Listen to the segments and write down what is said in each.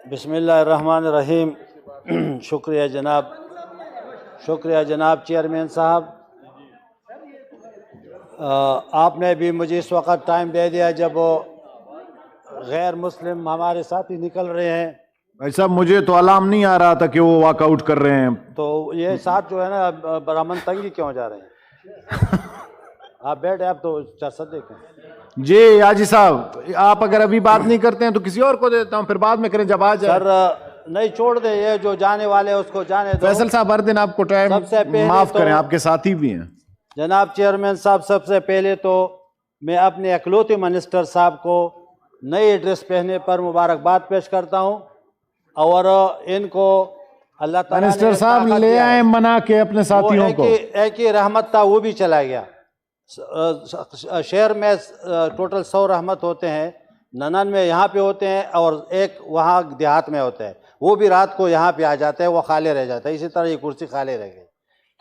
بسم اللہ الرحمن الرحیم۔ شکریہ جناب چیئرمین صاحب، آپ نے بھی مجھے اس وقت ٹائم دے دیا جب وہ غیر مسلم ہمارے ساتھی نکل رہے ہیں۔ بھائی صاحب مجھے تو الارم نہیں آ رہا تھا کہ وہ واک آؤٹ کر رہے ہیں، تو یہ ساتھ جو ہے نا برامن تنگی کیوں جا رہے ہیں؟ آپ بیٹھے، آپ تو چرچا دیکھیں۔ جی حاجی صاحب، آپ اگر ابھی بات نہیں کرتے ہیں تو کسی اور کو دیتا ہوں، پھر بعد میں کریں جب آ جائے۔ سر نہیں، چھوڑ دیں، یہ جو جانے والے اس کو جانے دو۔ فیصل صاحب ہر دن آپ کو ٹائم سب سے پہلے معاف تو کریں، آپ کے ساتھی بھی ہیں۔ جناب چیئرمین صاحب، سب سے پہلے تو میں اپنے اکلوتے منسٹر صاحب کو نئی ڈریس پہننے پر مبارکباد پیش کرتا ہوں، اور ان کو اللہ تعالیٰ نے منسٹر صاحب طاقت لے دیا ہے۔ آئیں منا کے اپنے ساتھیوں کو۔ ایک ہی رحمت تھا، وہ بھی چلا گیا۔ شہر میں ٹوٹل 100 رحمت ہوتے ہیں، 99 یہاں پہ ہوتے ہیں اور ایک وہاں دیہات میں ہوتا ہے، وہ بھی رات کو یہاں پہ آ جاتا ہے، وہ خالی رہ جاتا ہے۔ اسی طرح یہ کرسی خالی رہ گئی۔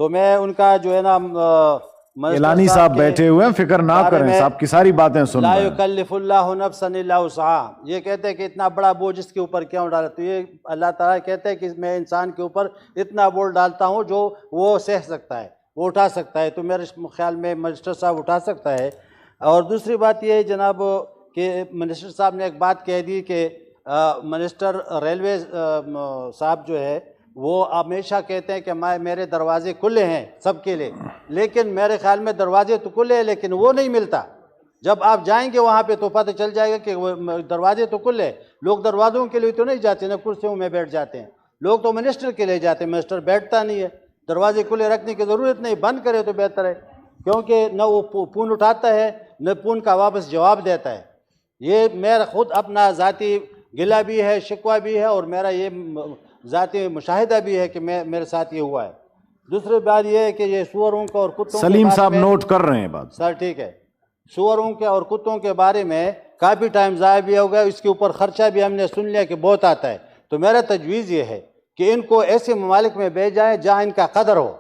تو میں ان کا جو ہے نا اعلانی صاحب بیٹھے ہوئے ہیں، فکر نہ کریں، صاحب کی ساری باتیں سن لا رہے ہیں۔ یکلف اللہ نفسا الا وسعها، یہ کہتے ہیں کہ اتنا بڑا بوجھ اس کے اوپر کیوں ڈالا؟ تو یہ اللہ تعالیٰ کہتے ہیں کہ میں انسان کے اوپر اتنا بوجھ ڈالتا ہوں جو وہ سہ سکتا ہے، وہ اٹھا سکتا ہے۔ تو میرے خیال میں منسٹر صاحب اٹھا سکتا ہے۔ اور دوسری بات یہ ہے جناب کہ منسٹر صاحب نے ایک بات کہہ دی کہ منسٹر ریلوے صاحب جو ہے وہ ہمیشہ کہتے ہیں کہ میرے دروازے کھلے ہیں سب کے لیے، لیکن میرے خیال میں دروازے تو کھلے ہیں لیکن وہ نہیں ملتا۔ جب آپ جائیں گے وہاں پہ تو پتہ چل جائے گا کہ دروازے تو کھلے ہیں۔ لوگ دروازوں کے لیے تو نہیں جاتے، نہ کرسیوں میں بیٹھ جاتے ہیں، لوگ تو منسٹر کے لیے جاتے ہیں، منسٹر بیٹھتا نہیں ہے۔ دروازے کھلے رکھنے کی ضرورت نہیں، بند کرے تو بہتر ہے، کیونکہ نہ وہ فون اٹھاتا ہے نہ فون کا واپس جواب دیتا ہے۔ یہ میرا خود اپنا ذاتی گلہ بھی ہے، شکوہ بھی ہے، اور میرا یہ ذاتی مشاہدہ بھی ہے کہ میرے ساتھ یہ ہوا ہے۔ دوسری بات یہ ہے کہ یہ سوروں کا اور کتوں کے سلیم بارے صاحب میں، نوٹ کر رہے ہیں بات۔ سر ٹھیک ہے، سوروں کے اور کتوں کے بارے میں کافی ٹائم ضائع بھی ہو گیا، اس کے اوپر خرچہ بھی ہم نے سن لیا کہ بہت آتا ہے۔ تو میرا تجویز یہ ہے کہ ان کو ایسے ممالک میں بھیج جائیں جہاں ان کا قدر ہو،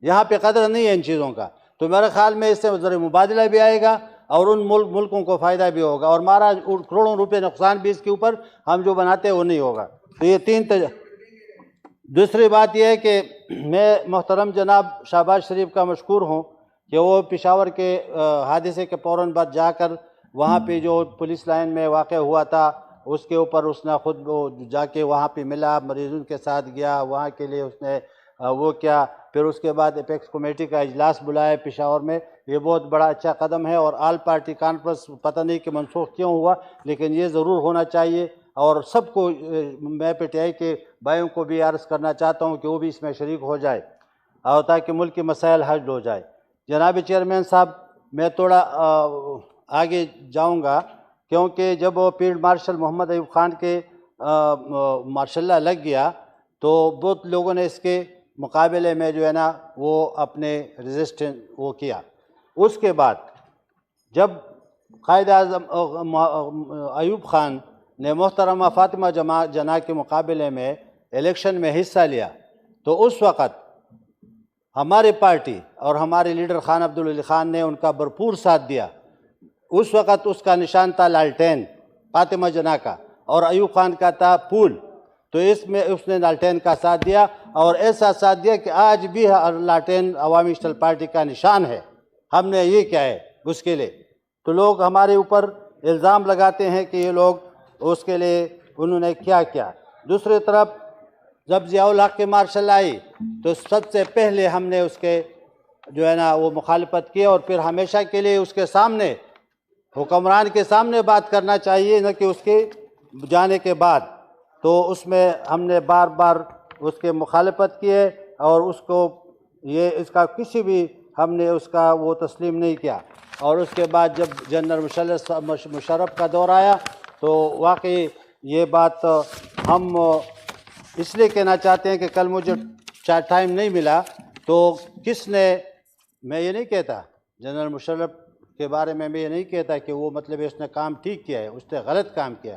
یہاں پہ قدر نہیں ہے ان چیزوں کا۔ تو میرے خیال میں اس سے ذریعہ مبادلہ بھی آئے گا اور ان ملکوں کو فائدہ بھی ہوگا، اور ہمارا کروڑوں روپے نقصان بھی اس کے اوپر ہم جو بناتے ہیں وہ نہیں ہوگا۔ تو یہ دوسری بات یہ ہے کہ میں محترم جناب شہباز شریف کا مشکور ہوں کہ وہ پشاور کے حادثے کے فوراً بعد جا کر وہاں پہ جو پولیس لائن میں واقع ہوا تھا اس کے اوپر اس نے خود جا کے وہاں پہ ملا، مریضوں کے ساتھ گیا، وہاں کے لیے اس نے وہ کیا۔ پھر اس کے بعد اپیکس کمیٹی کا اجلاس بلایا پشاور میں، یہ بہت بڑا اچھا قدم ہے۔ اور آل پارٹی کانفرنس پتہ نہیں کہ منسوخ کیوں ہوا، لیکن یہ ضرور ہونا چاہیے۔ اور سب کو میں پی ٹی آئی کے بھائیوں کو بھی عرض کرنا چاہتا ہوں کہ وہ بھی اس میں شریک ہو جائے، اور تاکہ ملک کے مسائل حل ہو جائے۔ جناب چیئرمین صاحب، میں تھوڑا آگے جاؤں گا، کیونکہ جب وہ فیلڈ مارشل محمد ایوب خان کے ماشاء اللہ لگ گیا تو بہت لوگوں نے اس کے مقابلے میں جو ہے نا وہ اپنے ریزسٹنس وہ کیا۔ اس کے بعد جب قائد اعظم ایوب خان نے محترمہ فاطمہ جناح کے مقابلے میں الیکشن میں حصہ لیا تو اس وقت ہماری پارٹی اور ہمارے لیڈر خان عبدالولی خان نے ان کا بھرپور ساتھ دیا۔ اس وقت اس کا نشان تھا لالٹین، فاطمہ جناح کا، اور ایوب خان کا تھا پھول۔ تو اس میں اس نے لالٹین کا ساتھ دیا، اور ایسا ساتھ دیا کہ آج بھی لالٹین عوامی اشتعال پارٹی کا نشان ہے۔ ہم نے یہ کیا ہے اس کے لیے، تو لوگ ہمارے اوپر الزام لگاتے ہیں کہ یہ لوگ اس کے لیے انہوں نے کیا کیا۔ دوسری طرف جب ضیاء الحق کی مارشل آئی تو سب سے پہلے ہم نے اس کے جو ہے نا وہ مخالفت کی، اور پھر ہمیشہ کے لیے اس کے سامنے، حکمران کے سامنے بات کرنا چاہیے، نہ کہ اس کے جانے کے بعد۔ تو اس میں ہم نے بار بار اس کے مخالفت کیے، اور اس کو اس کا کسی بھی ہم نے اس کا وہ تسلیم نہیں کیا۔ اور اس کے بعد جب جنرل مشرف کا دور آیا تو واقعی یہ بات ہم اس لیے کہنا چاہتے ہیں کہ کل مجھے ٹائم نہیں ملا تو کس نے، میں یہ نہیں کہتا جنرل مشرف کے بارے میں یہ نہیں کہتا کہ وہ مطلب اس نے کام ٹھیک کیا ہے، اس نے غلط کام کیا۔